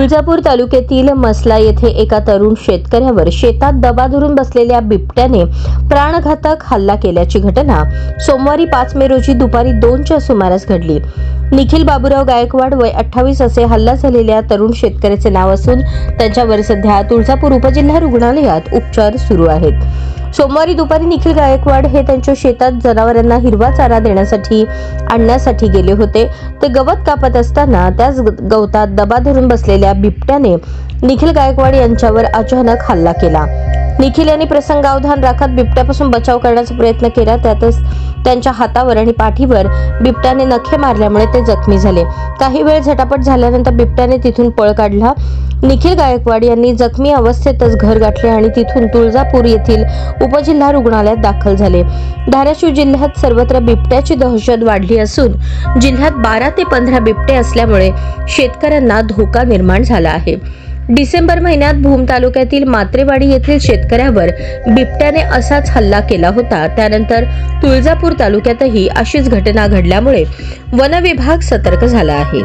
तुळजापूर तालुक्यातील मसला येथे एका तरुण शेतकऱ्यावर शेतात दबा धरून बसलेल्या बिबट्याने प्राणघातक हल्ला केल्याची घटना सोमवारी 5 मे रोजी दुपारी 2च्या सुमारास घडली। निखिल बाबूराव गायकवाड वय 28 असे हल्ला झालेल्या तरुण शेतकऱ्याचे नाव असून त्यांच्यावर सध्या तुळजापूर उपजिल्हा रुग्णालयात उपचार सुरू आहेत। सोमवारी दुपारी निखिल गायकवाड हे त्यांच्या शेतात जनावरांना हिरवा चारा आणण्यासाठी गेले होते। ते गवत कापत असताना त्याच गवतात दबा धरून बसलेल्या बिबट्याने निखिल गायकवाड यांच्यावर अचानक हल्ला केला। निखिल यांनी प्रसंगावधान राखत बिबट्यापासून बचाव करण्याचा प्रयत्न केला। त्यातच त्यांच्या हातावर आणि पाठीवर बिबट्याने नखे मारल्यामुळे ते जखमी झाले। काही वेळ झटापट झाल्यानंतर बिबट्याने तिथून पळ काढला। निखिल गायकवाड यांनी जखमी अवस्थेतच घर गाठले आणि तिथून तुळजापूर येथील उपजिल्हा रुग्णालयात दाखल झाले। धाराशिव जिल्ह्यात सर्वत्र बिबट्याची दहशत वाढली असून जिल्ह्यात 12 ते 15 बिबटे असल्यामुळे शेतकऱ्यांना धोका निर्माण झाला आहे। डिसेंबर महिन्यात भूम तालुक्यातील मात्रेवाडी येथील शेतकऱ्यावर बिबट्याने असाच हल्ला केला होता। त्यानंतर तुळजापूर तालुक्यातही अशीच घटना घडल्यामुळे वन विभाग सतर्क झाला आहे।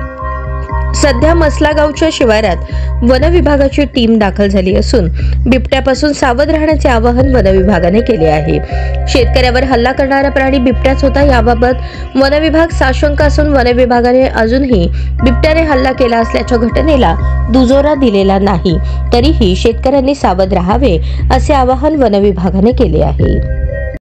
सध्या मसला गावच्या शिवारात वन विभागाची टीम दाखल झाली असून बिबट्यापासून सावध राहण्याचे आवाहन वन विभागाने केले आहे। शेतकऱ्यावर हल्ला करणारा प्राणी बिबट्याच होता याबाबत वन विभाग साशंक असून वन विभागाने अजूनही बिबट्याने हल्ला केला असल्याच्या घटनेला दुजोरा दिलेला नाही। तरीही शेतकऱ्यांनी सावध राहावे असे आवाहन वन विभागाने केले आहे।